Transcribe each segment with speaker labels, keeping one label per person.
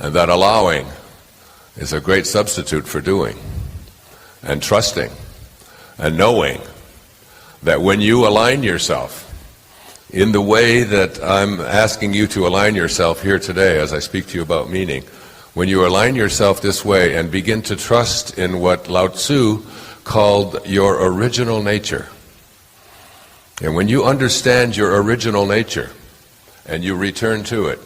Speaker 1: And that allowing is a great substitute for doing, and trusting, and knowing that when you align yourself in the way that I'm asking you to align yourself here today as I speak to you about meaning, when you align yourself this way and begin to trust in what Lao Tzu called your original nature, and when you understand your original nature and you return to it,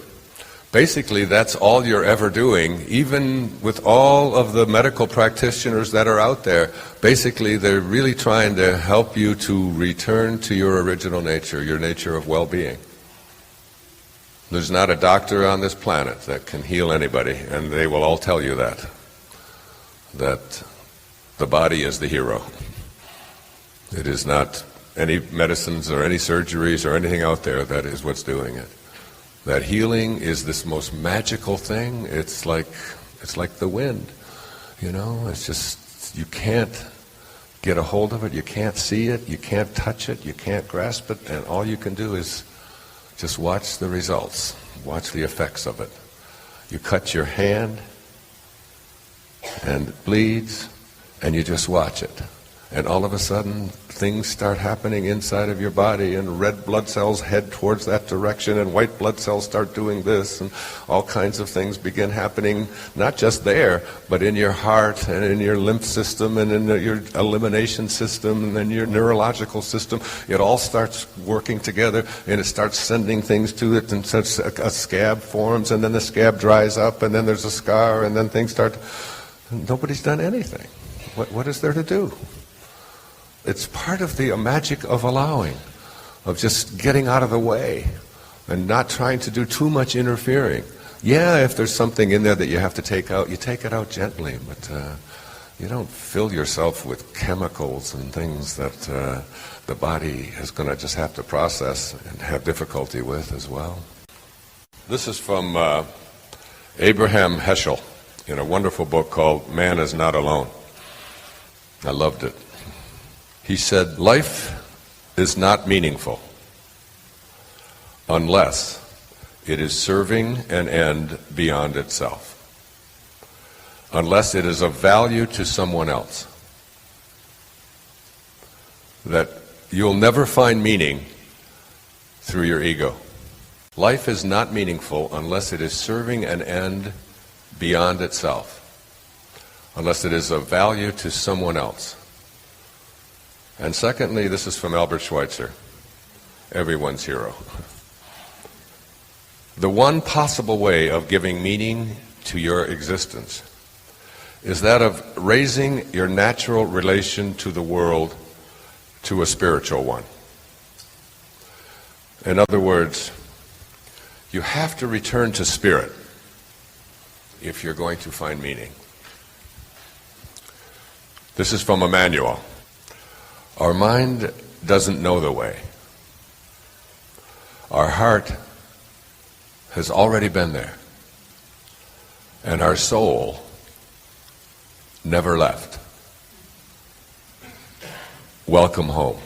Speaker 1: basically that's all you're ever doing. Even with all of the medical practitioners that are out there, basically they're really trying to help you to return to your original nature, your nature of well-being. There's not a doctor on this planet that can heal anybody, and they will all tell you that the body is the hero. It is not any medicines or any surgeries or anything out there that is what's doing it. That healing is this most magical thing. It's like the wind, you know. It's just, you can't get a hold of it, you can't see it, you can't touch it, you can't grasp it, and all you can do is just watch the results, watch the effects of it. You cut your hand and it bleeds, and you just watch it. And all of a sudden, things start happening inside of your body, and red blood cells head towards that direction, and white blood cells start doing this, and all kinds of things begin happening, not just there, but in your heart, and in your lymph system, and in your elimination system, and then your neurological system. It all starts working together, and it starts sending things to it, and such a scab forms, and then the scab dries up, and then there's a scar, and then things start. Nobody's done anything. What is there to do? It's part of the magic of allowing, of just getting out of the way and not trying to do too much interfering. Yeah, if there's something in there that you have to take out, you take it out gently, but you don't fill yourself with chemicals and things that the body is going to just have to process and have difficulty with as well. This is from Abraham Heschel in a wonderful book called Man is Not Alone. I loved it. He said, life is not meaningful unless it is serving an end beyond itself, unless it is of value to someone else. That you'll never find meaning through your ego. Life is not meaningful unless it is serving an end beyond itself, unless it is of value to someone else. And secondly, this is from Albert Schweitzer, everyone's hero. The one possible way of giving meaning to your existence is that of raising your natural relation to the world to a spiritual one. In other words, you have to return to spirit if you're going to find meaning. This is from Emmanuel. Our mind doesn't know the way. Our heart has already been there. And our soul never left. Welcome home.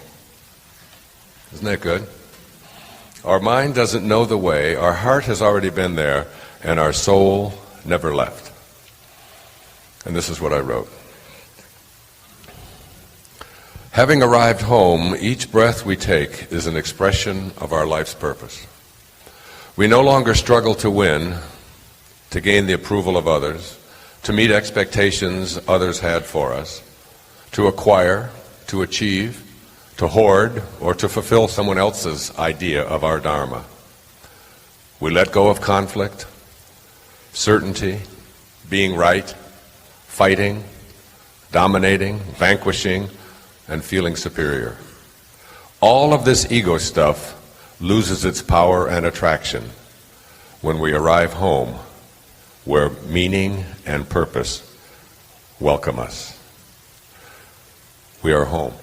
Speaker 1: Isn't that good? Our mind doesn't know the way, our heart has already been there, and our soul never left. And this is what I wrote. Having arrived home, each breath we take is an expression of our life's purpose. We no longer struggle to win, to gain the approval of others, to meet expectations others had for us, to acquire, to achieve, to hoard, or to fulfill someone else's idea of our dharma. We let go of conflict, certainty, being right, fighting, dominating, vanquishing, and feeling superior. All of this ego stuff loses its power and attraction when we arrive home, where meaning and purpose welcome us. We are home.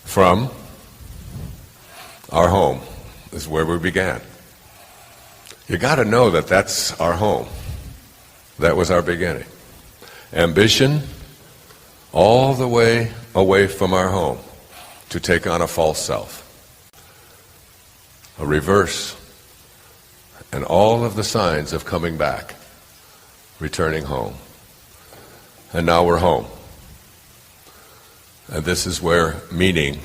Speaker 1: From our home is where we began. You got to know that that's our home. That was our beginning. Ambition, all the way away from our home to take on a false self, a reverse and all of the signs of coming back, returning home. And now we're home. And this is where meaning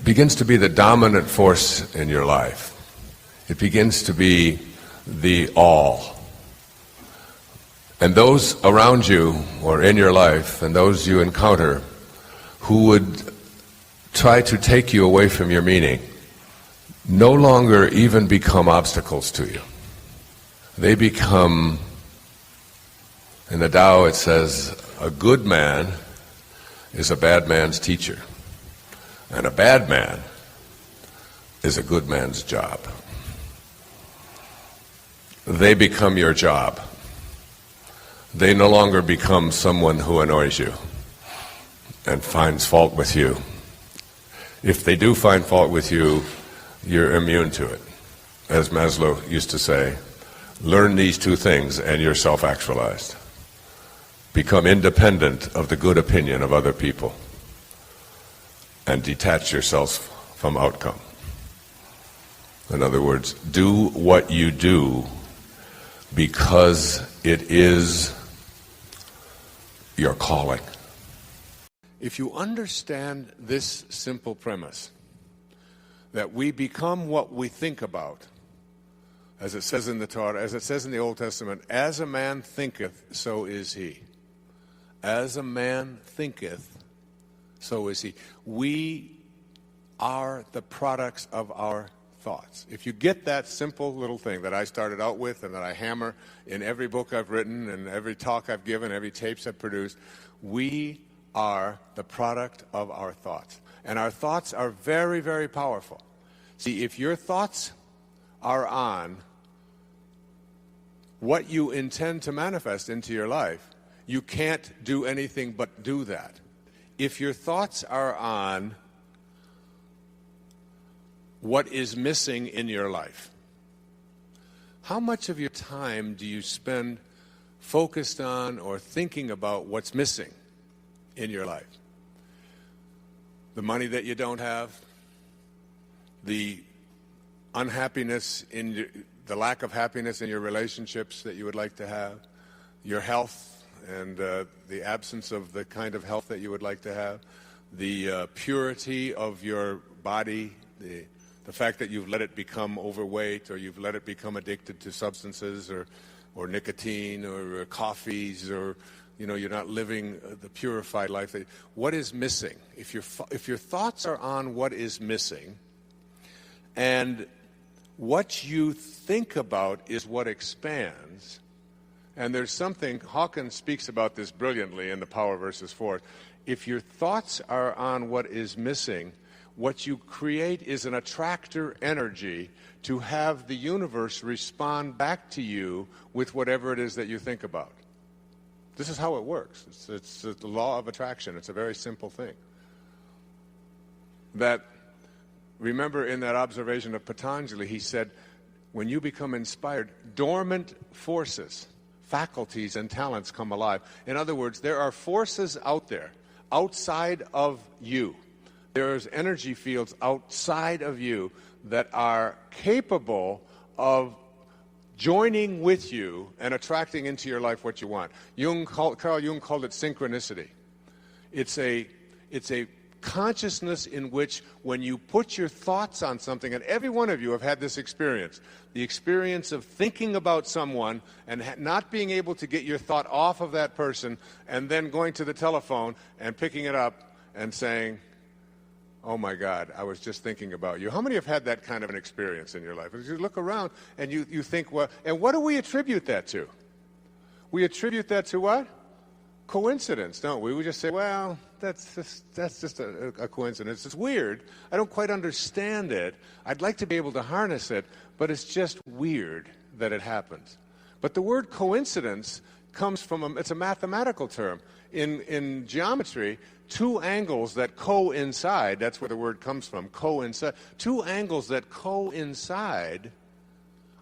Speaker 1: begins to be the dominant force in your life. It begins to be the all. And those around you or in your life and those you encounter who would try to take you away from your meaning no longer even become obstacles to you. They become, in the Tao it says, a good man is a bad man's teacher, and a bad man is a good man's job. They become your job. They no longer become someone who annoys you and finds fault with you. If they do find fault with you, you're immune to it. As Maslow used to say, learn these two things and you're self-actualized. Become independent of the good opinion of other people and detach yourself from outcome. In other words, do what you do because it is your calling. If you understand this simple premise, that we become what we think about, as it says in the Torah, as it says in the Old Testament, as a man thinketh, so is he. As a man thinketh, so is he. We are the products of our thoughts. If you get that simple little thing that I started out with and that I hammer in every book I've written and every talk I've given, every tapes I've produced, we are the product of our thoughts. And our thoughts are very, very powerful. See, if your thoughts are on what you intend to manifest into your life, you can't do anything but do that. If your thoughts are on what is missing in your life, how much of your time do you spend focused on or thinking about what's missing in your life? The money that you don't have, the unhappiness the lack of happiness in your relationships that you would like to have, your health and the absence of the kind of health that you would like to have, the purity of your body, the fact that you've let it become overweight or you've let it become addicted to substances or nicotine or coffees, or you're not living the purified life. What is missing? If your thoughts are on what is missing, and what you think about is what expands, and there's something, Hawkins speaks about this brilliantly in The Power versus Force. If your thoughts are on what is missing, what you create is an attractor energy to have the universe respond back to you with whatever it is that you think about. This is how it works. It's the law of attraction. It's a very simple thing. Remember in that observation of Patanjali, he said, when you become inspired, dormant forces, faculties and talents come alive. In other words, there are forces out there, outside of you. There's energy fields outside of you that are capable of joining with you and attracting into your life what you want. Carl Jung called it synchronicity. It's a consciousness in which when you put your thoughts on something, and every one of you have had this experience, the experience of thinking about someone and not being able to get your thought off of that person, and then going to the telephone and picking it up and saying, oh my God, I was just thinking about you. How many have had that kind of an experience in your life? As you look around and you think, well, and what do we attribute that to? We attribute that to what? Coincidence, don't we? We just say, well, that's just a coincidence. It's weird. I don't quite understand it. I'd like to be able to harness it, but it's just weird that it happens. But the word coincidence comes from, it's a mathematical term. In geometry, two angles that coincide, that's where the word comes from, coincide. Two angles that coincide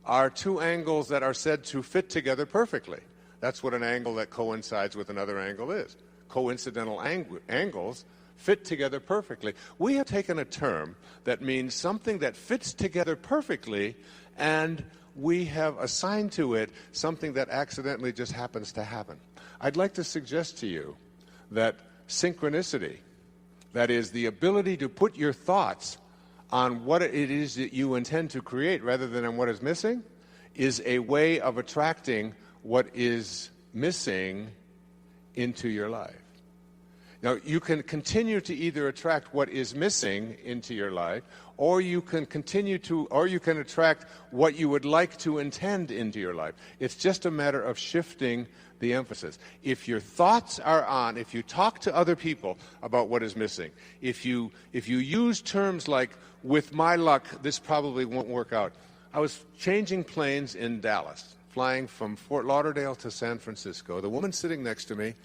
Speaker 1: are two angles that are said to fit together perfectly. That's what an angle that coincides with another angle is. Coincidental angles fit together perfectly. We have taken a term that means something that fits together perfectly, and we have assigned to it something that accidentally just happens to happen. I'd like to suggest to you that synchronicity, that is, the ability to put your thoughts on what it is that you intend to create rather than on what is missing, is a way of attracting what is missing into your life. Now, you can continue to either attract what is missing into your life, or you can attract what you would like to intend into your life. It's just a matter of shifting the emphasis. If your thoughts are on, if you talk to other people about what is missing, if you use terms like, with my luck, this probably won't work out. I was changing planes in Dallas, flying from Fort Lauderdale to San Francisco. The woman sitting next to me,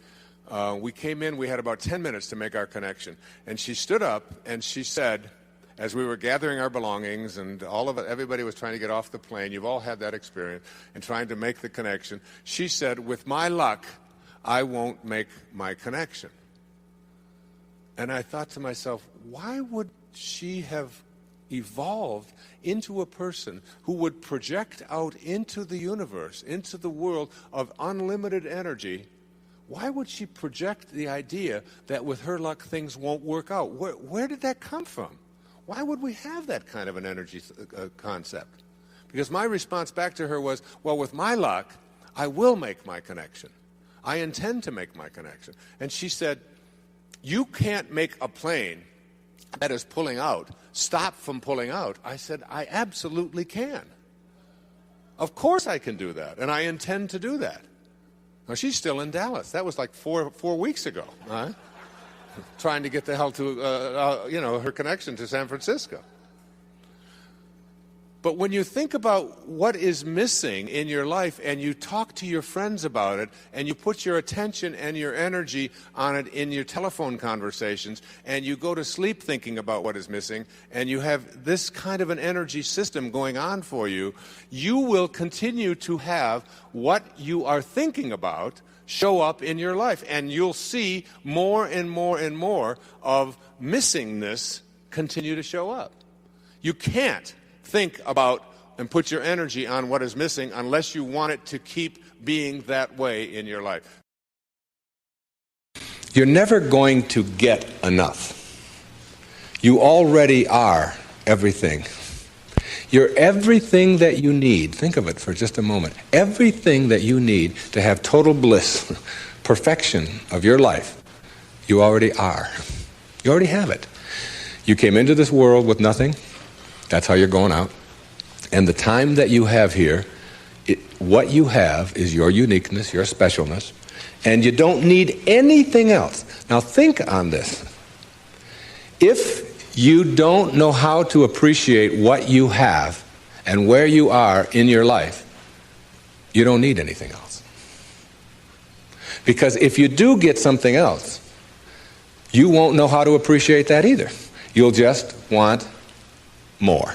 Speaker 1: we came in, we had about 10 minutes to make our connection. And she stood up and she said, as we were gathering our belongings and everybody was trying to get off the plane, you've all had that experience, and trying to make the connection, she said, with my luck, I won't make my connection. And I thought to myself, why would she have evolved into a person who would project out into the universe, into the world of unlimited energy? Why would she project the idea that with her luck things won't work out? Where did that come from? Why would we have that kind of an energy concept? Because my response back to her was, well, with my luck, I will make my connection. I intend to make my connection. And she said, you can't make a plane that is pulling out stop from pulling out. I said, I absolutely can. Of course I can do that, and I intend to do that. Now, she's still in Dallas. That was like four weeks ago, right? Trying to get the hell to, her connection to San Francisco. But when you think about what is missing in your life and you talk to your friends about it and you put your attention and your energy on it in your telephone conversations and you go to sleep thinking about what is missing and you have this kind of an energy system going on for you, you will continue to have what you are thinking about show up in your life. And you'll see more and more and more of missingness continue to show up. You can't think about and put your energy on what is missing unless you want it to keep being that way in your life. You're never going to get enough. You already are everything. You're everything that you need. Think of it for just a moment. Everything that you need to have total bliss, perfection of your life, you already are. You already have it. You came into this world with nothing. That's how you're going out. And the time that you have here, what you have is your uniqueness, your specialness, and you don't need anything else. Now think on this. If you don't know how to appreciate what you have and where you are in your life, you don't need anything else. Because if you do get something else, you won't know how to appreciate that either. You'll just want more,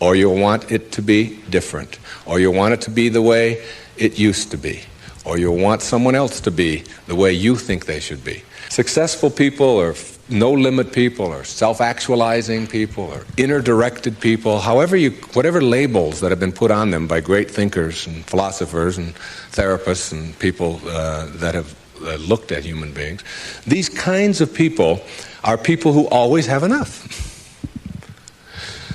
Speaker 1: or you'll want it to be different, or you'll want it to be the way it used to be, or you'll want someone else to be the way you think they should be. Successful people or no-limit people or self-actualizing people or inner-directed people, whatever labels that have been put on them by great thinkers and philosophers and therapists and people that have looked at human beings, these kinds of people are people who always have enough.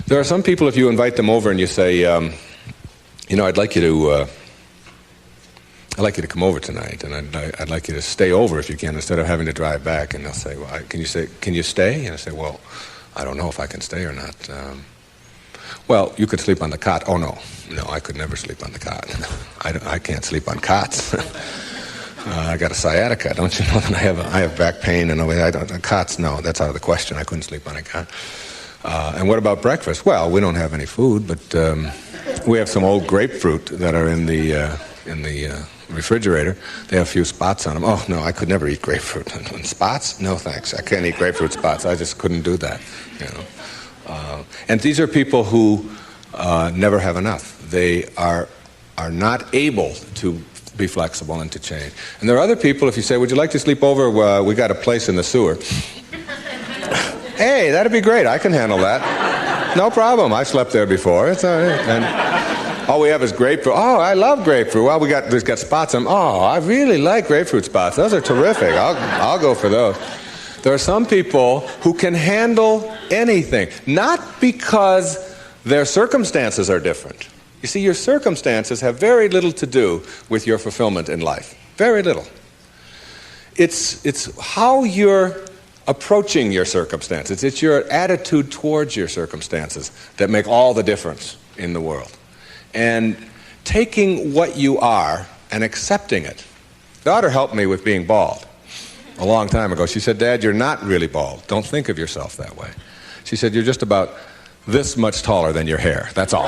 Speaker 1: There are some people, if you invite them over and you say, I'd like you to come over tonight, and I'd like you to stay over if you can, instead of having to drive back. And they'll say, well, can you stay? And I say, well, I don't know if I can stay or not. Well, you could sleep on the cot. Oh, no, I could never sleep on the cot. I can't sleep on cots. I got a sciatica. Don't you know that I have back pain? And cots, no, that's out of the question. I couldn't sleep on a cot. And what about breakfast? Well, we don't have any food, but we have some old grapefruit that are in the refrigerator. They have a few spots on them. Oh, no, I could never eat grapefruit. Spots? No, thanks. I can't eat grapefruit spots. I just couldn't do that. And these are people who never have enough. They are not able to be flexible and to change. And there are other people, if you say, would you like to sleep over? We got a place in the sewer. Hey, that'd be great. I can handle that. No problem. I slept there before. It's all right.
Speaker 2: All we have is grapefruit. Oh, I love grapefruit. Well, there's got spots on them. Oh, I really like grapefruit spots. Those are terrific. I'll go for those. There are some people who can handle anything, not because their circumstances are different. You see, your circumstances have very little to do with your fulfillment in life. Very little. It's how you're approaching your circumstances. It's your attitude towards your circumstances that make all the difference in the world. And taking what you are and accepting it. Daughter helped me with being bald a long time ago. She said, Dad, you're not really bald. Don't think of yourself that way. She said, you're just about this much taller than your hair. That's all.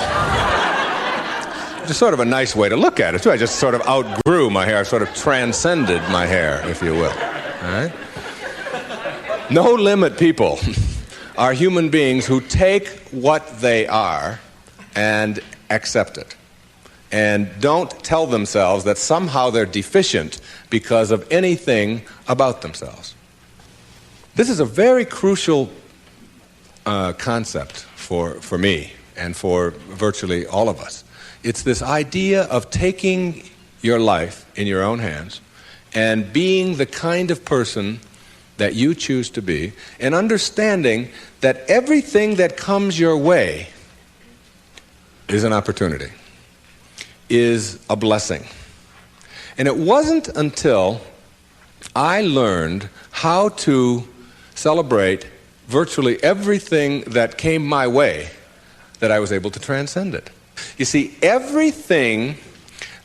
Speaker 2: Just sort of a nice way to look at it, too. I just sort of outgrew my hair. I sort of transcended my hair, if you will. All right? No limit people are human beings who take what they are and accept it. And don't tell themselves that somehow they're deficient because of anything about themselves. This is a very crucial concept for me and for virtually all of us. It's this idea of taking your life in your own hands and being the kind of person that you choose to be, and understanding that everything that comes your way is an opportunity, is a blessing. And it wasn't until I learned how to celebrate virtually everything that came my way that I was able to transcend it. You see, everything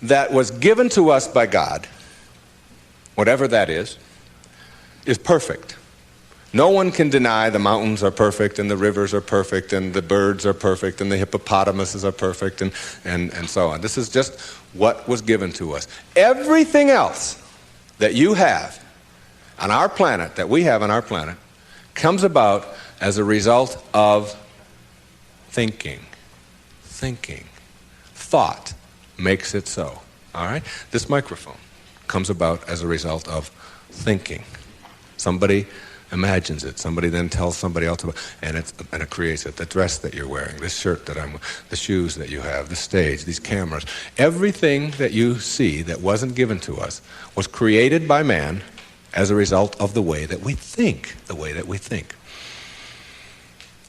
Speaker 2: that was given to us by God, whatever that is perfect. No one can deny the mountains are perfect and the rivers are perfect and the birds are perfect and the hippopotamuses are perfect and so on. This is just what was given to us. Everything else that you have on our planet, that we have on our planet, comes about as a result of thinking. Thinking. Thought makes it so. All right? This microphone comes about as a result of thinking. Somebody imagines it. Somebody then tells somebody else about it, and it creates it. The dress that you're wearing, this shirt that I'm wearing, the shoes that you have, the stage, these cameras. Everything that you see that wasn't given to us was created by man as a result of the way that we think. The way that we think.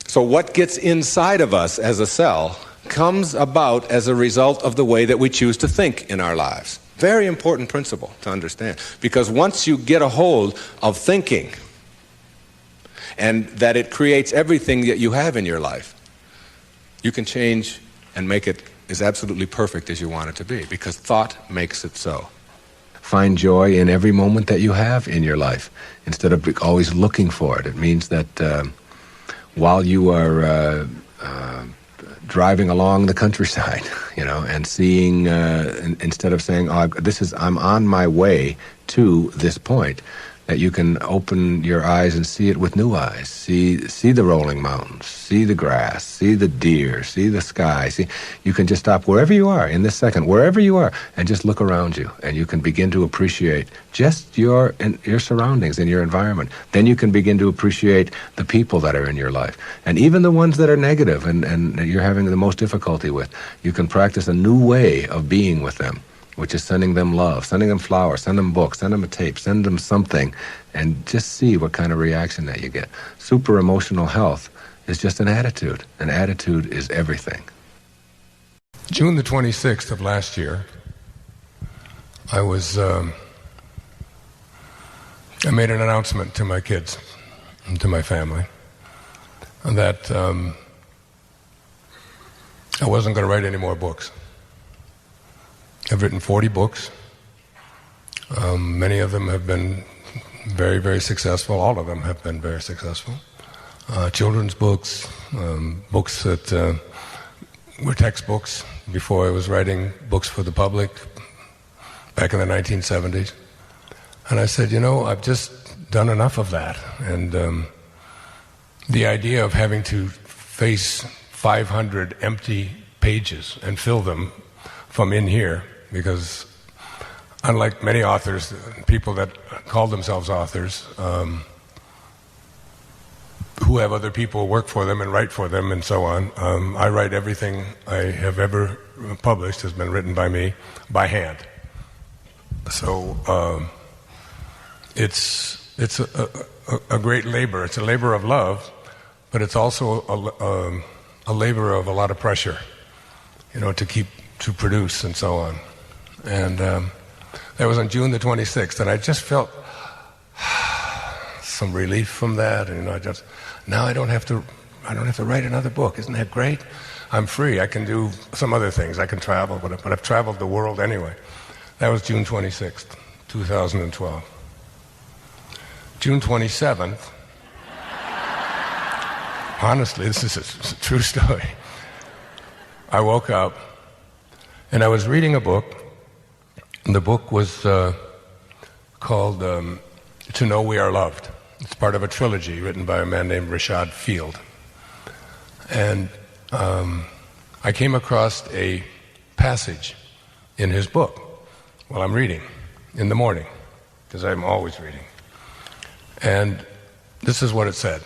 Speaker 2: So what gets inside of us as a cell comes about as a result of the way that we choose to think in our lives. Very important principle to understand. Because once you get a hold of thinking, and that it creates everything that you have in your life, you can change and make it as absolutely perfect as you want it to be, because thought makes it so. Find joy in every moment that you have in your life, instead of always looking for it. It means that while you are driving along the countryside, and seeing, instead of saying, I'm on my way to this point, that you can open your eyes and see it with new eyes. See the rolling mountains, see the grass, see the deer, see the sky. You can just stop wherever you are in this second, wherever you are, and just look around you, and you can begin to appreciate just your surroundings and your environment. Then you can begin to appreciate the people that are in your life, and even the ones that are negative and you're having the most difficulty with. You can practice a new way of being with them, which is sending them love, sending them flowers, send them books, send them a tape, send them something, and just see what kind of reaction that you get. Super emotional health is just an attitude. An attitude is everything.
Speaker 1: June the 26th of last year, I made an announcement to my kids and to my family that I wasn't going to write any more books. I've written 40 books. Many of them have been very, very successful. All of them have been very successful. Children's books, books that were textbooks before I was writing books for the public back in the 1970s. And I said, I've just done enough of that. And the idea of having to face 500 empty pages and fill them from in here, because unlike many authors, people that call themselves authors,
Speaker 3: who have other people work for them and write for them and so on. I write everything I have ever published has been written by me by hand. So it's a great labor. It's a labor of love, but it's also a labor of a lot of pressure, to produce and so on. And that was on June the 26th, and I just felt some relief from that. And now I don't have to write another book. Isn't that great? I'm free. I can do some other things. I can travel, but I've traveled the world anyway. That was June 26th, 2012. June 27th. Honestly, this is a true story. I woke up and I was reading a book. And the book was called To Know We Are Loved. It's part of a trilogy written by a man named Rashad Field. And I came across a passage in his book while I'm reading in the morning, because I'm always reading. And this is what it said.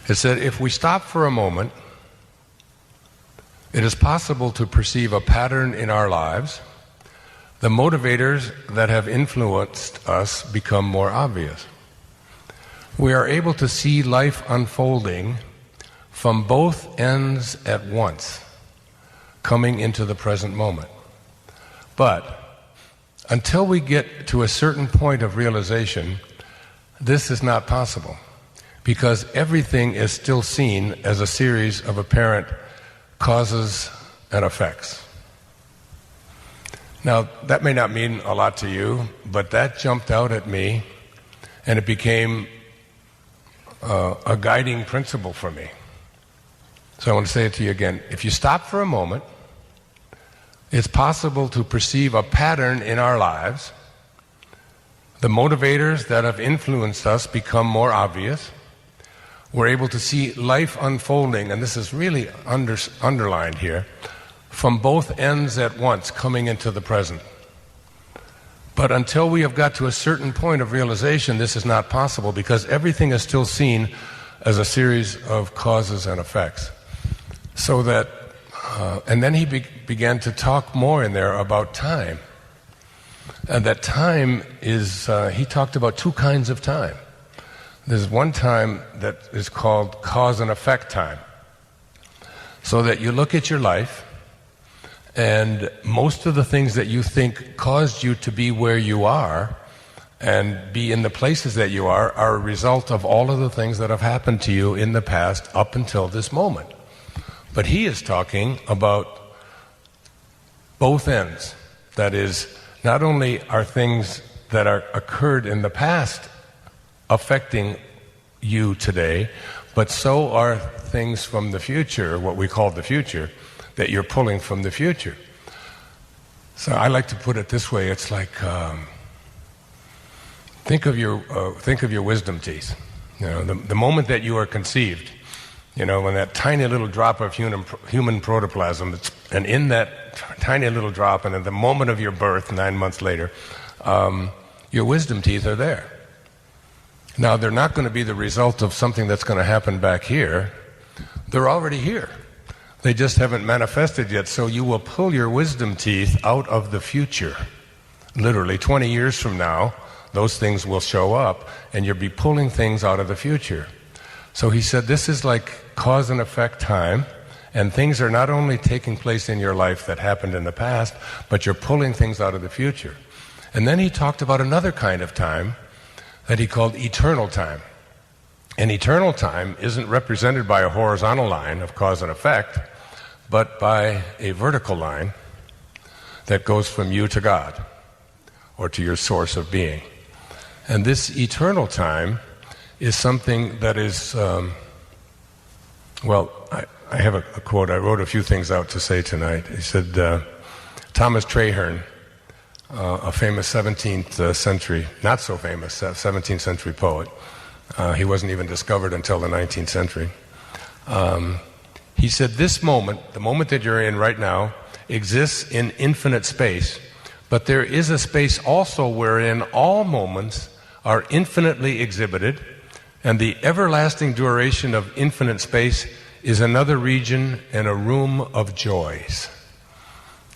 Speaker 3: It said, if we stop for a moment, it is possible to perceive a pattern in our lives. The motivators that have influenced us become more obvious. We are able to see life unfolding from both ends at once, coming into the present moment. But until we get to a certain point of realization, this is not possible, because everything is still seen as a series of apparent causes and effects. Now, that may not mean a lot to you, but that jumped out at me, and it became a guiding principle for me. So I want to say it to you again. If you stop for a moment, it's possible to perceive a pattern in our lives. The motivators that have influenced us become more obvious. We're able to see life unfolding, and this is really underlined here, from both ends at once, coming into the present. But until we have got to a certain point of realization, this is not possible, because everything is still seen as a series of causes and effects. So that, and then he began to talk more in there about time. And that time is, he talked about two kinds of time. There's one time that is called cause and effect time. So that you look at your life, and most of the things that you think caused you to be where you are and be in the places that you are a result of all of the things that have happened to you in the past up until this moment. But he is talking about both ends. That is, not only are things that are occurred in the past affecting you today, but so are things from the future, what we call the future, that you're pulling from the future. So I like to put it this way. It's like think of your wisdom teeth. The moment that you are conceived, when that tiny little drop of human protoplasm, and in that tiny little drop, and at the moment of your birth, 9 months later, your wisdom teeth are there. Now, they're not going to be the result of something that's going to happen back here. They're already here. They just haven't manifested yet, so you will pull your wisdom teeth out of the future. Literally, 20 years from now, those things will show up, and you'll be pulling things out of the future. So he said this is like cause and effect time, and things are not only taking place in your life that happened in the past, but you're pulling things out of the future. And then he talked about another kind of time that he called eternal time. And eternal time isn't represented by a horizontal line of cause and effect, but by a vertical line that goes from you to God, or to your source of being. And this eternal time is something that is, I have a quote. I wrote a few things out to say tonight. He said, Thomas Traherne, a famous 17th century, not so famous 17th century poet, he wasn't even discovered until the 19th century. He said, this moment, the moment that you're in right now, exists in infinite space, but there is a space also wherein all moments are infinitely exhibited, And the everlasting duration of infinite space is another region and a room of joys.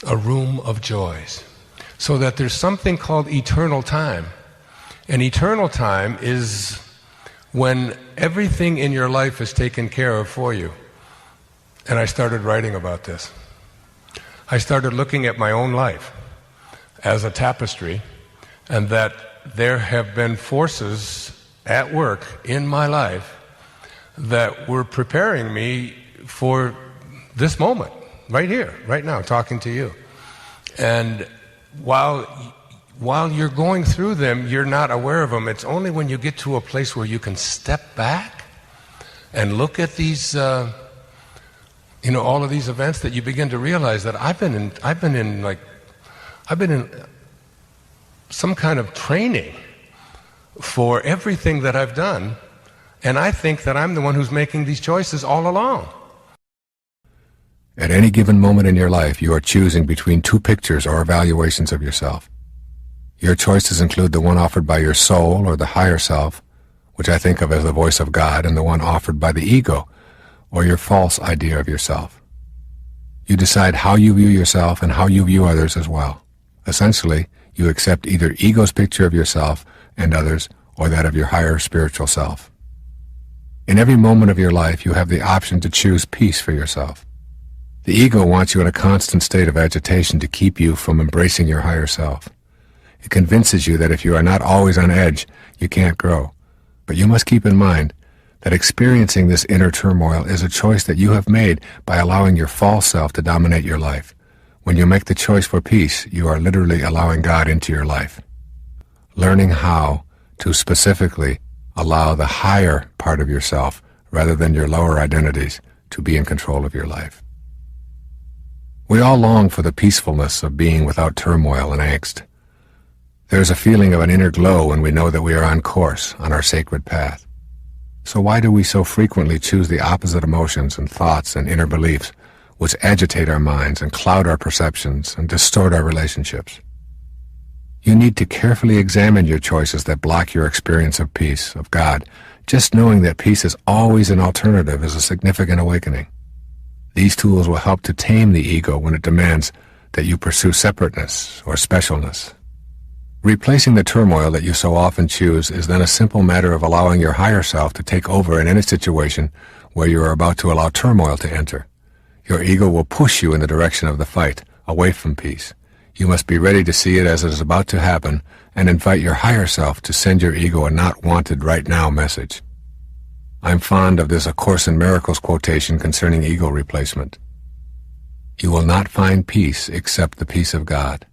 Speaker 3: A room of joys. So that there's something called eternal time. And eternal time is when everything in your life is taken care of for you. And I started writing about this. I started looking at my own life as a tapestry, and that there have been forces at work in my life that were preparing me for this moment, right here, right now, talking to you. And while you're going through them, you're not aware of them. It's only when you get to a place where you can step back and look at these, all of these events, that you begin to realize that I've been in some kind of training for everything that I've done, and I think that I'm the one who's making these choices all along.
Speaker 4: At any given moment in your life, you are choosing between two pictures or evaluations of yourself. Your choices include the one offered by your soul or the higher self, which I think of as the voice of God, and the one offered by the ego, or your false idea of yourself. You decide how you view yourself and how you view others as well. Essentially, you accept either ego's picture of yourself and others, or that of your higher spiritual self. In every moment of your life, you have the option to choose peace for yourself. The ego wants you in a constant state of agitation to keep you from embracing your higher self. It convinces you that if you are not always on edge, you can't grow. But you must keep in mind that experiencing this inner turmoil is a choice that you have made by allowing your false self to dominate your life. When you make the choice for peace, you are literally allowing God into your life. Learning how to specifically allow the higher part of yourself, rather than your lower identities, to be in control of your life. We all long for the peacefulness of being without turmoil and angst. There is a feeling of an inner glow when we know that we are on course, on our sacred path. So why do we so frequently choose the opposite emotions and thoughts and inner beliefs, which agitate our minds and cloud our perceptions and distort our relationships? You need to carefully examine your choices that block your experience of peace, of God. Just knowing that peace is always an alternative is a significant awakening. These tools will help to tame the ego when it demands that you pursue separateness or specialness. Replacing the turmoil that you so often choose is then a simple matter of allowing your higher self to take over in any situation where you are about to allow turmoil to enter. Your ego will push you in the direction of the fight, away from peace. You must be ready to see it as it is about to happen and invite your higher self to send your ego a not wanted right now message. I'm fond of this A Course in Miracles quotation concerning ego replacement. You will not find peace except the peace of God.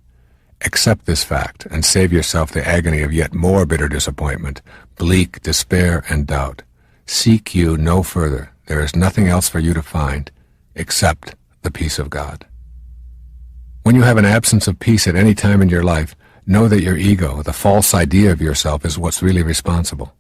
Speaker 4: Accept this fact and save yourself the agony of yet more bitter disappointment, bleak despair and doubt. Seek you no further. There is nothing else for you to find except the peace of God. When you have an absence of peace at any time in your life, know that your ego, the false idea of yourself, is what's really responsible.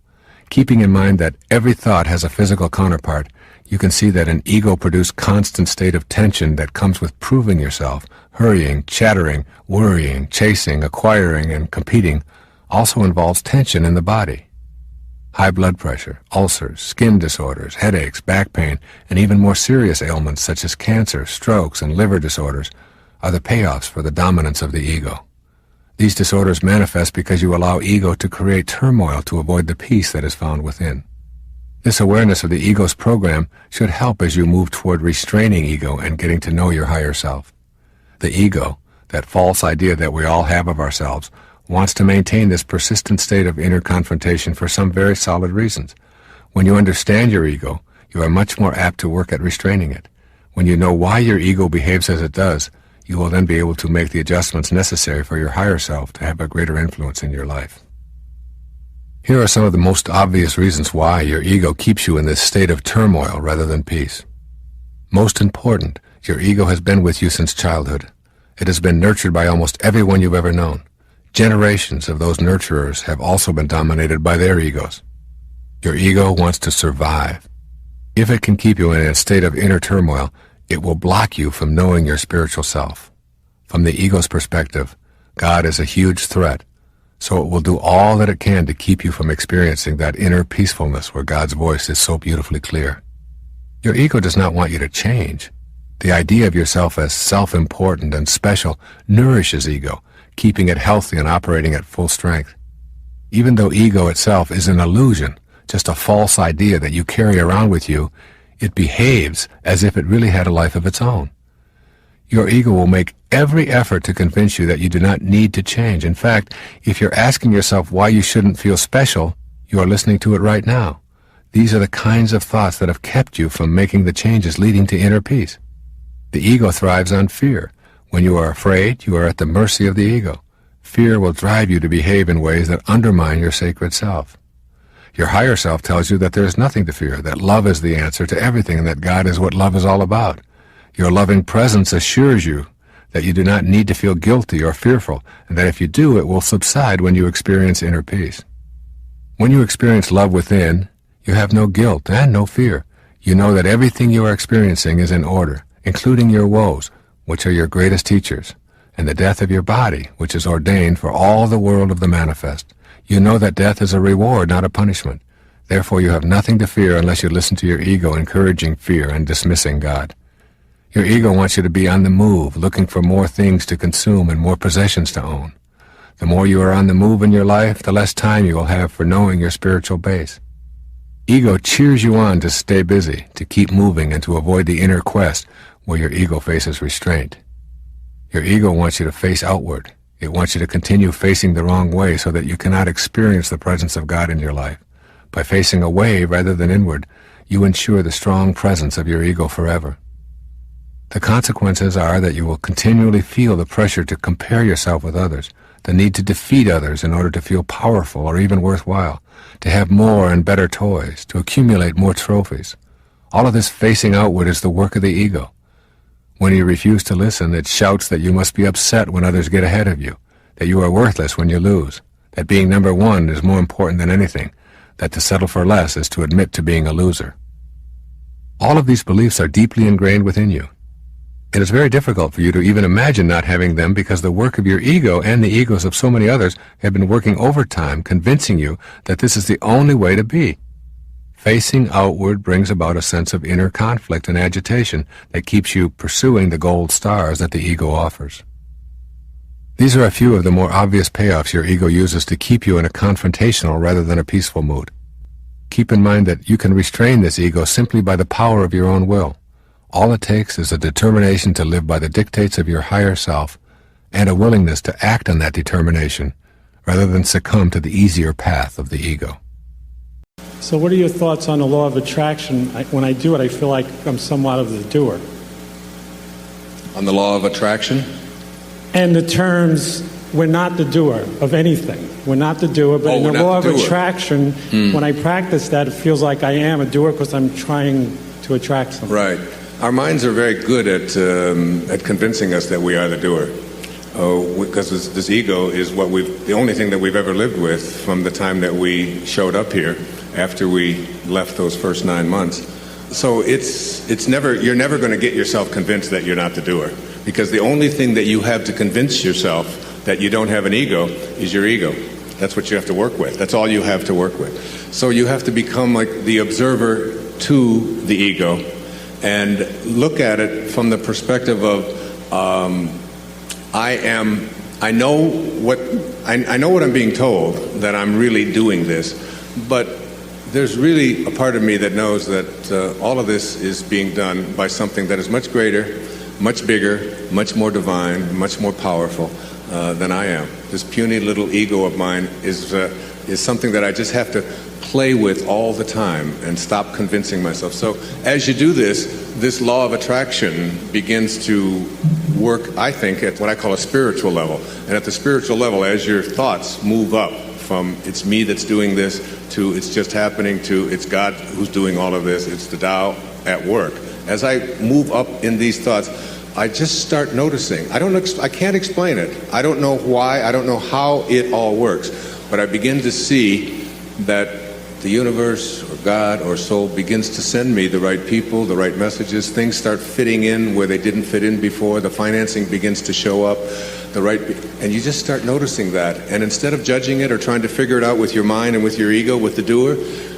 Speaker 4: Keeping in mind that every thought has a physical counterpart, you can see that an ego-produced constant state of tension that comes with proving yourself, hurrying, chattering, worrying, chasing, acquiring, and competing also involves tension in the body. High blood pressure, ulcers, skin disorders, headaches, back pain, and even more serious ailments such as cancer, strokes, and liver disorders are the payoffs for the dominance of the ego. These disorders manifest because you allow ego to create turmoil to avoid the peace that is found within. This awareness of the ego's program should help as you move toward restraining ego and getting to know your higher self. The ego, that false idea that we all have of ourselves, wants to maintain this persistent state of inner confrontation for some very solid reasons. When you understand your ego, you are much more apt to work at restraining it. When you know why your ego behaves as it does, you will then be able to make the adjustments necessary for your higher self to have a greater influence in your life. Here are some of the most obvious reasons why your ego keeps you in this state of turmoil rather than peace. Most important, your ego has been with you since childhood. It has been nurtured by almost everyone you've ever known. Generations of those nurturers have also been dominated by their egos. Your ego wants to survive. If it can keep you in a state of inner turmoil, it will block you from knowing your spiritual self. From the ego's perspective, God is a huge threat, so it will do all that it can to keep you from experiencing that inner peacefulness where God's voice is so beautifully clear. Your ego does not want you to change. The idea of yourself as self-important and special nourishes ego, keeping it healthy and operating at full strength. Even though ego itself is an illusion, just a false idea that you carry around with you, it behaves as if it really had a life of its own. Your ego will make every effort to convince you that you do not need to change. In fact, if you're asking yourself why you shouldn't feel special, you are listening to it right now. These are the kinds of thoughts that have kept you from making the changes leading to inner peace. The ego thrives on fear. When you are afraid, you are at the mercy of the ego. Fear will drive you to behave in ways that undermine your sacred self. Your higher self tells you that there is nothing to fear, that love is the answer to everything, and that God is what love is all about. Your loving presence assures you that you do not need to feel guilty or fearful, and that if you do, it will subside when you experience inner peace. When you experience love within, you have no guilt and no fear. You know that everything you are experiencing is in order, including your woes, which are your greatest teachers, and the death of your body, which is ordained for all the world of the manifest. You know that death is a reward, not a punishment. Therefore you have nothing to fear unless you listen to your ego encouraging fear and dismissing God. Your ego wants you to be on the move, looking for more things to consume and more possessions to own. The more you are on the move in your life, the less time you will have for knowing your spiritual base. Ego cheers you on to stay busy, to keep moving, and to avoid the inner quest where your ego faces restraint. Your ego wants you to face outward. It wants you to continue facing the wrong way so that you cannot experience the presence of God in your life. By facing away rather than inward, you ensure the strong presence of your ego forever. The consequences are that you will continually feel the pressure to compare yourself with others, the need to defeat others in order to feel powerful or even worthwhile, to have more and better toys, to accumulate more trophies. All of this facing outward is the work of the ego. When you refuse to listen, it shouts that you must be upset when others get ahead of you, that you are worthless when you lose, that being number one is more important than anything, that to settle for less is to admit to being a loser. All of these beliefs are deeply ingrained within you. It is very difficult for you to even imagine not having them because the work of your ego and the egos of so many others have been working overtime, convincing you that this is the only way to be. Facing outward brings about a sense of inner conflict and agitation that keeps you pursuing the gold stars that the ego offers. These are a few of the more obvious payoffs your ego uses to keep you in a confrontational rather than a peaceful mood. Keep in mind that you can restrain this ego simply by the power of your own will. All it takes is a determination to live by the dictates of your higher self and a willingness to act on that determination rather than succumb to the easier path of the ego.
Speaker 5: So what are your thoughts on the law of attraction? When I do it, I feel like I'm somewhat of the doer.
Speaker 2: On the law of attraction?
Speaker 5: And the terms, we're not the doer of anything. We're not the doer, but in the law of attraction, when I practice that, it feels like I am a doer because I'm trying to attract something.
Speaker 2: Right. Our minds are very good at convincing us that we are the doer. Because this ego is the only thing that we've ever lived with from the time that we showed up here after we left those first 9 months. So you're never going to get yourself convinced that you're not the doer, because the only thing that you have to convince yourself that you don't have an ego is your ego. That's what you have to work with. That's all you have to work with. So you have to become like the observer to the ego and look at it from the perspective of I know what I'm being told, that I'm really doing this, but there's really a part of me that knows that all of this is being done by something that is much greater, much bigger, much more divine, much more powerful than I am. This puny little ego of mine is something that I just have to play with all the time and stop convincing myself. So as you do this law of attraction begins to work, I think, at what I call a spiritual level. And at the spiritual level, as your thoughts move up from it's me that's doing this to it's just happening to it's God who's doing all of this, it's the Tao at work. As I move up in these thoughts, I just start noticing. I can't explain it. I don't know why. I don't know how it all works. But I begin to see that the universe or God or soul begins to send me the right people, the right messages. Things start fitting in where they didn't fit in before. The financing begins to show up. And you just start noticing that. And instead of judging it or trying to figure it out with your mind and with your ego, with the doer,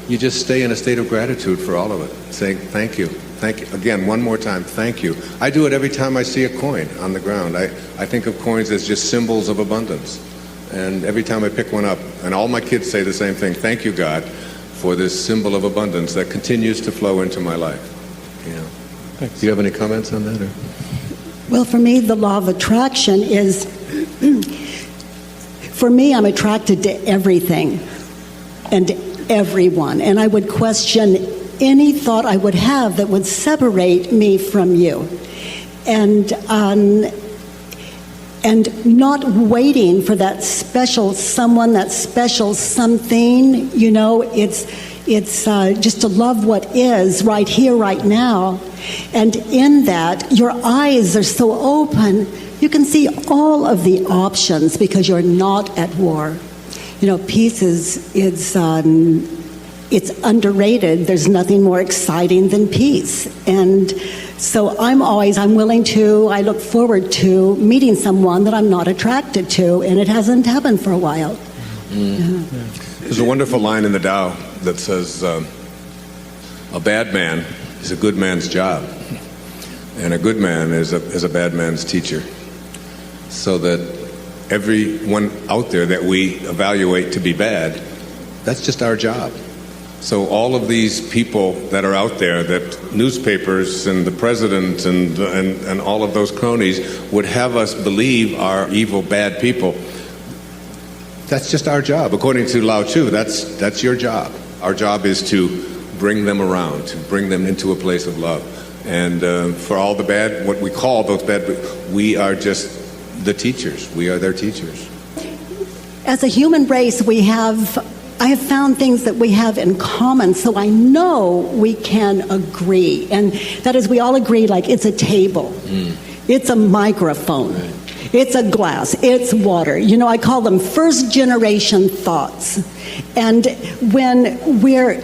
Speaker 2: you just stay in a state of gratitude for all of it, saying, thank you. Thank you. Again, one more time, thank you. I do it every time I see a coin on the ground. I think of coins as just symbols of abundance. And every time I pick one up, and all my kids say the same thing, thank you, God, for this symbol of abundance that continues to flow into my life. Thanks. Do you have any comments on that? Or?
Speaker 6: Well, for me, the law of attraction is, for me, I'm attracted to everything and everyone. And I would question any thought I would have that would separate me from you. And not waiting for that special someone, that special something, it's just to love what is right here, right now. And in that, your eyes are so open, you can see all of the options because you're not at war. Peace it's underrated. There's nothing more exciting than peace. And so I look forward to meeting someone that I'm not attracted to, and it hasn't happened for a while.
Speaker 2: There's a wonderful line in the Tao that says, a bad man is a good man's job, and a good man is a bad man's teacher. So that everyone out there that we evaluate to be bad, that's just our job. So all of these people that are out there, that newspapers and the president and all of those cronies would have us believe are evil, bad people, that's just our job. According to Lao Tzu, that's your job. Our job is to bring them around, to bring them into a place of love. And for all the bad, what we call those bad, we are just the teachers. We are their teachers.
Speaker 6: As a human race, I have found things that we have in common, so I know we can agree. And that is, we all agree, like, it's a table. It's a microphone. Right. It's a glass. It's water. I call them first-generation thoughts. And when we're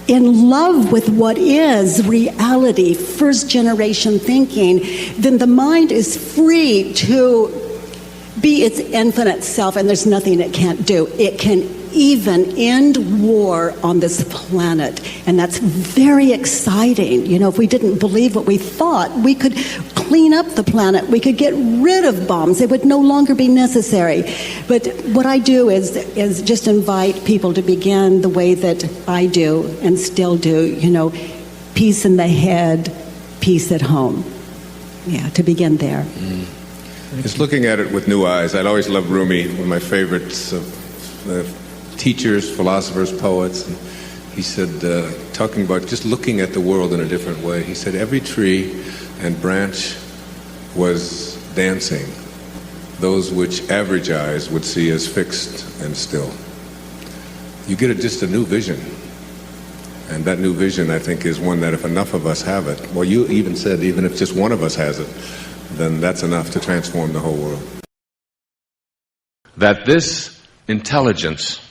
Speaker 6: in love with what is reality, first-generation thinking, then the mind is free to be its infinite self, and there's nothing it can't do. It can even end war on this planet, and that's very exciting. If we didn't believe what we thought, we could clean up the planet. We could get rid of bombs. It would no longer be necessary. But what I do is just invite people to begin the way that I do and still do, peace in the head, peace at home. Yeah, to begin there.
Speaker 2: Just looking at it with new eyes. I'd always loved Rumi, one of my favorites of teachers, philosophers, poets. And he said, talking about just looking at the world in a different way, he said every tree and branch was dancing, those which average eyes would see as fixed and still. You get just a new vision. And that new vision, I think, is one that if enough of us have it, well, you even said even if just one of us has it, then that's enough to transform the whole world.
Speaker 7: That this intelligence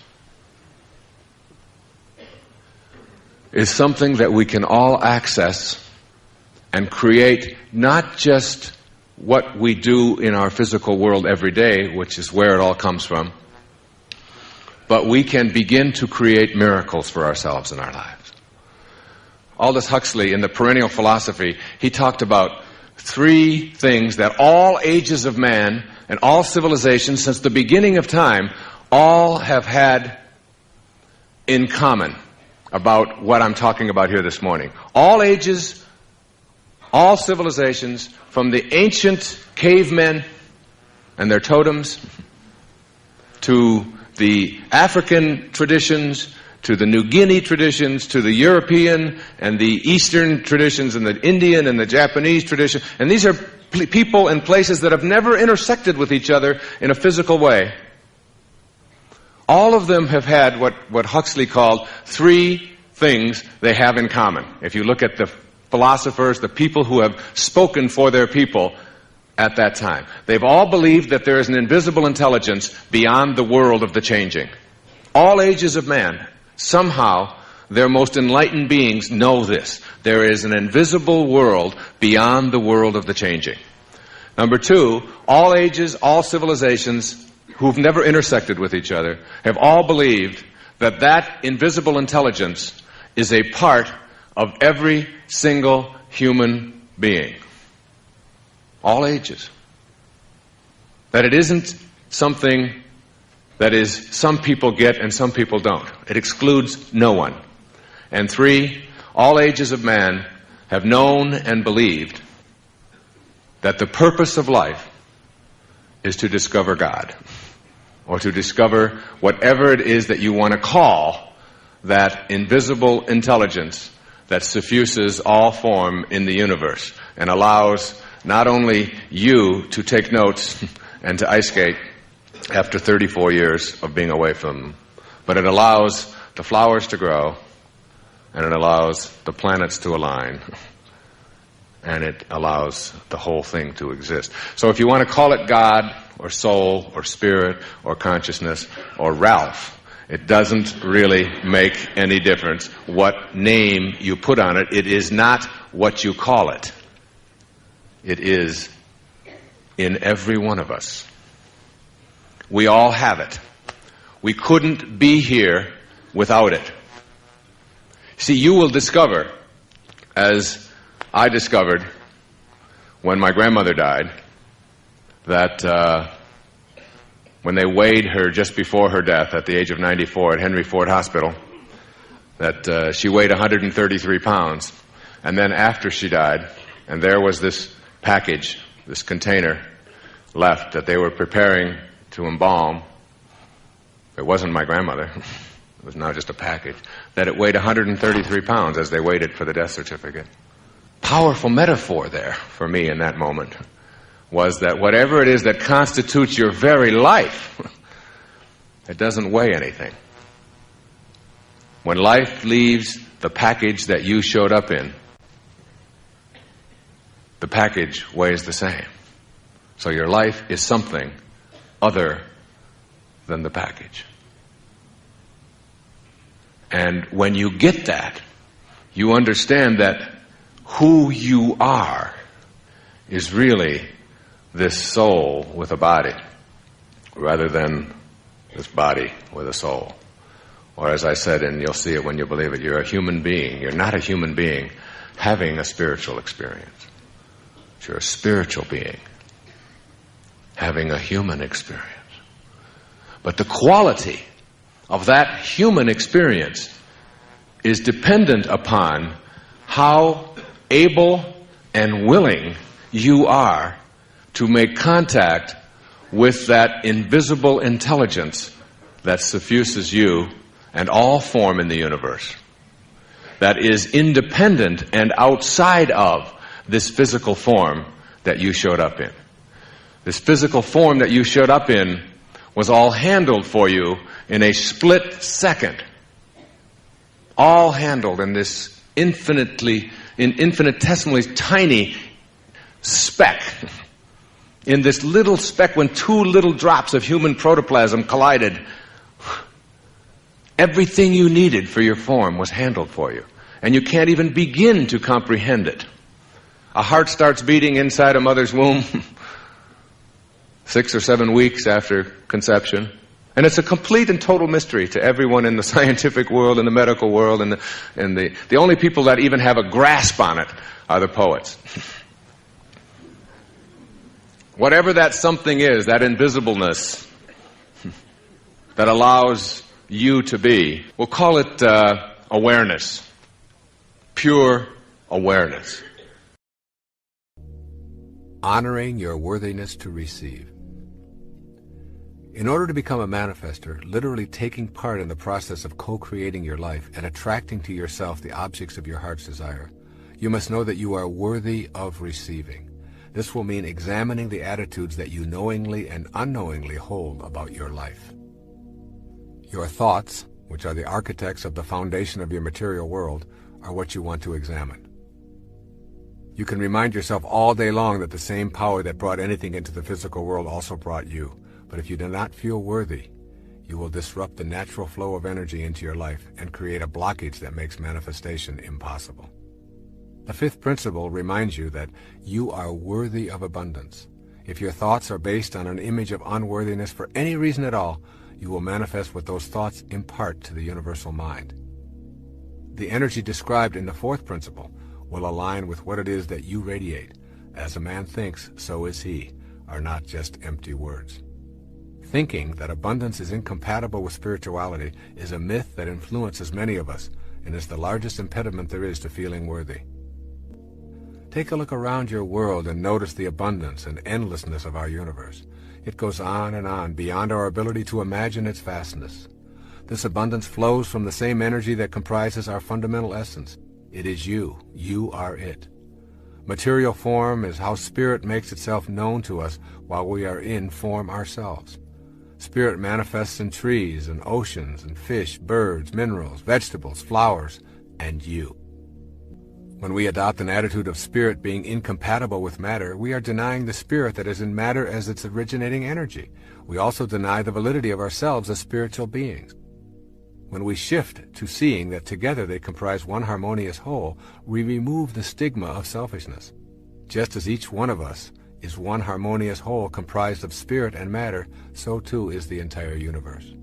Speaker 7: is something that we can all access and create, not just what we do in our physical world every day, which is where it all comes from, but we can begin to create miracles for ourselves in our lives. Aldous Huxley, in the Perennial Philosophy, he talked about 3 things that all ages of man and all civilizations since the beginning of time all have had in common about what I'm talking about here this morning. All ages, all civilizations, from the ancient cavemen and their totems to the African traditions, to the New Guinea traditions, to the European and the Eastern traditions, and the Indian and the Japanese tradition. And these are people and places that have never intersected with each other in a physical way. All of them have had what Huxley called 3 things they have in common. If you look at the philosophers, the people who have spoken for their people at that time, they've all believed that there is an invisible intelligence beyond the world of the changing. All ages of man, somehow, their most enlightened beings know this. There is an invisible world beyond the world of the changing. Number two, all ages, all civilizations who've never intersected with each other have all believed that that invisible intelligence is a part of every single human being. All ages. That it isn't something that is some people get and some people don't. It excludes no one. And three, all ages of man have known and believed that the purpose of life is to discover God, or to discover whatever it is that you want to call that invisible intelligence that suffuses all form in the universe and allows not only you to take notes and to ice skate after 34 years of being away from them, but it allows the flowers to grow, and it allows the planets to align, and it allows the whole thing to exist. So if you want to call it God or soul or spirit or consciousness or Ralph, it doesn't really make any difference what name you put on it. It is not what you call it. It is in every one of us. We all have it. We couldn't be here without it. See, you will discover, as I discovered when my grandmother died, that when they weighed her just before her death at the age of 94 at Henry Ford Hospital, that she weighed 133 pounds. And then after she died, and there was this package, this container left that they were preparing to embalm. It wasn't my grandmother. It was now just a package. That it weighed 133 pounds as they waited for the death certificate. Powerful metaphor there for me in that moment was that whatever it is that constitutes your very life, it doesn't weigh anything. When life leaves the package that you showed up in, the package weighs the same. So your life is something other than the package. And when you get that, you understand that who you are is really this soul with a body, rather than this body with a soul. Or as I said, and you'll see it when you believe it, you're a human being. You're not a human being having a spiritual experience. You're a spiritual being having a human experience. But the quality of that human experience is dependent upon how able and willing you are to make contact with that invisible intelligence that suffuses you and all form in the universe, that is independent and outside of this physical form that you showed up in. This physical form that you showed up in was all handled for you in a split second. All handled in this infinitesimally tiny speck. In this little speck, when two little drops of human protoplasm collided, everything you needed for your form was handled for you. And you can't even begin to comprehend it. A heart starts beating inside a mother's womb 6 or 7 weeks after conception. And it's a complete and total mystery to everyone in the scientific world, in the medical world, and the only people that even have a grasp on it are the poets. Whatever that something is, that invisibleness that allows you to be, we'll call it awareness. Pure awareness.
Speaker 4: Honoring your worthiness to receive. In order to become a manifester, literally taking part in the process of co-creating your life and attracting to yourself the objects of your heart's desire, you must know that you are worthy of receiving. This will mean examining the attitudes that you knowingly and unknowingly hold about your life. Your thoughts, which are the architects of the foundation of your material world, are what you want to examine. You can remind yourself all day long that the same power that brought anything into the physical world also brought you. But if you do not feel worthy, you will disrupt the natural flow of energy into your life and create a blockage that makes manifestation impossible. The fifth principle reminds you that you are worthy of abundance. If your thoughts are based on an image of unworthiness for any reason at all, you will manifest what those thoughts impart to the universal mind. The energy described in the fourth principle will align with what it is that you radiate. As a man thinks, so is he, are not just empty words. Thinking that abundance is incompatible with spirituality is a myth that influences many of us and is the largest impediment there is to feeling worthy. Take a look around your world and notice the abundance and endlessness of our universe. It goes on and on, beyond our ability to imagine its vastness. This abundance flows from the same energy that comprises our fundamental essence. It is you. You are it. Material form is how spirit makes itself known to us while we are in form ourselves. Spirit manifests in trees and oceans and fish, birds, minerals, vegetables, flowers, and you. When we adopt an attitude of spirit being incompatible with matter, we are denying the spirit that is in matter as its originating energy. We also deny the validity of ourselves as spiritual beings. When we shift to seeing that together they comprise one harmonious whole, we remove the stigma of selfishness. Just as each one of us is one harmonious whole comprised of spirit and matter, so too is the entire universe.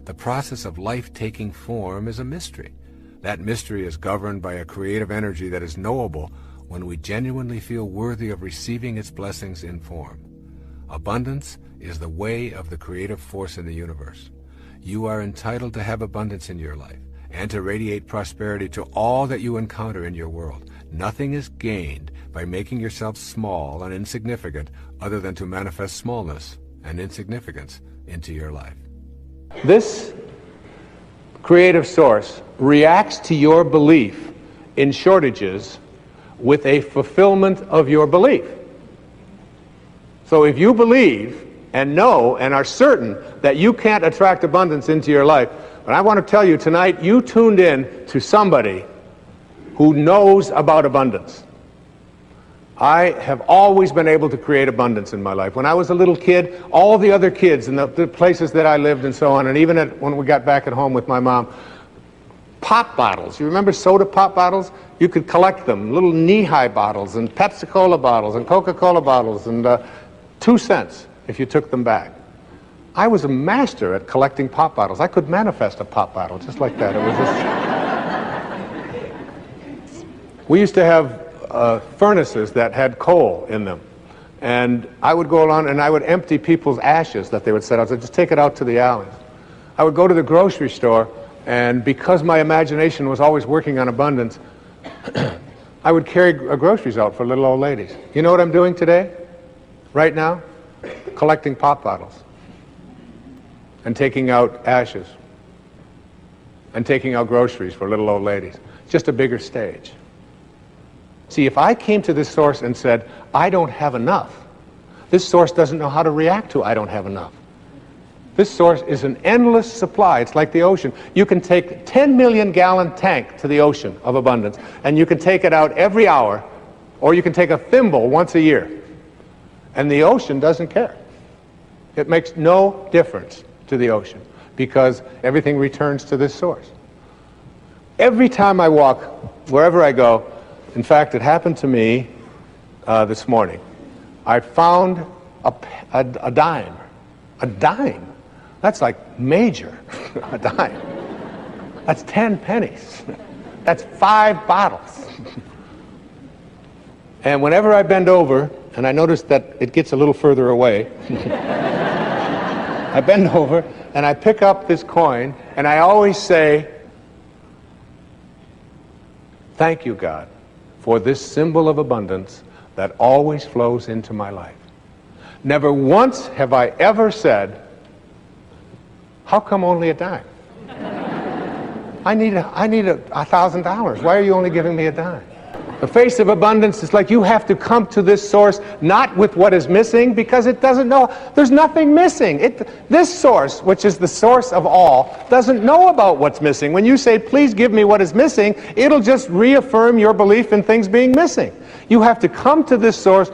Speaker 4: The process of life taking form is a mystery. That mystery is governed by a creative energy that is knowable when we genuinely feel worthy of receiving its blessings in form. Abundance is the way of the creative force in the universe. You are entitled to have abundance in your life and to radiate prosperity to all that you encounter in your world. Nothing is gained by making yourself small and insignificant other than to manifest smallness and insignificance into your life.
Speaker 2: This creative source reacts to your belief in shortages with a fulfillment of your belief. So if you believe and know and are certain that you can't attract abundance into your life, but I want to tell you tonight, you tuned in to somebody who knows about abundance. I have always been able to create abundance in my life. When I was a little kid, all the other kids in the places that I lived and so on, and even when we got back at home with my mom, pop bottles. You remember soda pop bottles? You could collect them, little knee-high bottles and Pepsi-Cola bottles and Coca-Cola bottles, and 2 cents if you took them back. I was a master at collecting pop bottles. I could manifest a pop bottle just like that. It was just... We used to have furnaces that had coal in them, and I would go along and I would empty people's ashes that they would set out. So just take it out to the alleys. I would go to the grocery store, and because my imagination was always working on abundance, I would carry groceries out for little old ladies. You know what I'm doing today? Right now? Collecting pop bottles and taking out ashes and taking out groceries for little old ladies. Just a bigger stage. See, if I came to this source and said, I don't have enough, this source doesn't know how to react to I don't have enough. This source is an endless supply. It's like the ocean. You can take a 10 million gallon tank to the ocean of abundance, and you can take it out every hour, or you can take a thimble once a year. And the ocean doesn't care. It makes no difference to the ocean because everything returns to this source. Every time I walk, wherever I go, in fact, it happened to me this morning. I found a dime. A dime? That's like major. A dime. That's 10 pennies. That's 5 bottles. And whenever I bend over, and I notice that it gets a little further away, I bend over and I pick up this coin, and I always say, thank you, God, for this symbol of abundance that always flows into my life. Never once have I ever said, how come only a dime? I need $1,000. Why are you only giving me a dime? The face of abundance is like you have to come to this source not with what is missing, because it doesn't know. There's nothing missing. This source, which is the source of all, doesn't know about what's missing. When you say, please give me what is missing, it'll just reaffirm your belief in things being missing. You have to come to this source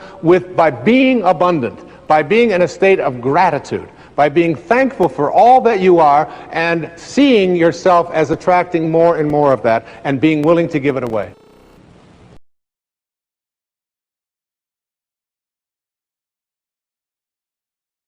Speaker 2: by being abundant, by being in a state of gratitude,
Speaker 8: by being thankful for all that you are and seeing yourself as attracting more and more of that and being willing to give it away.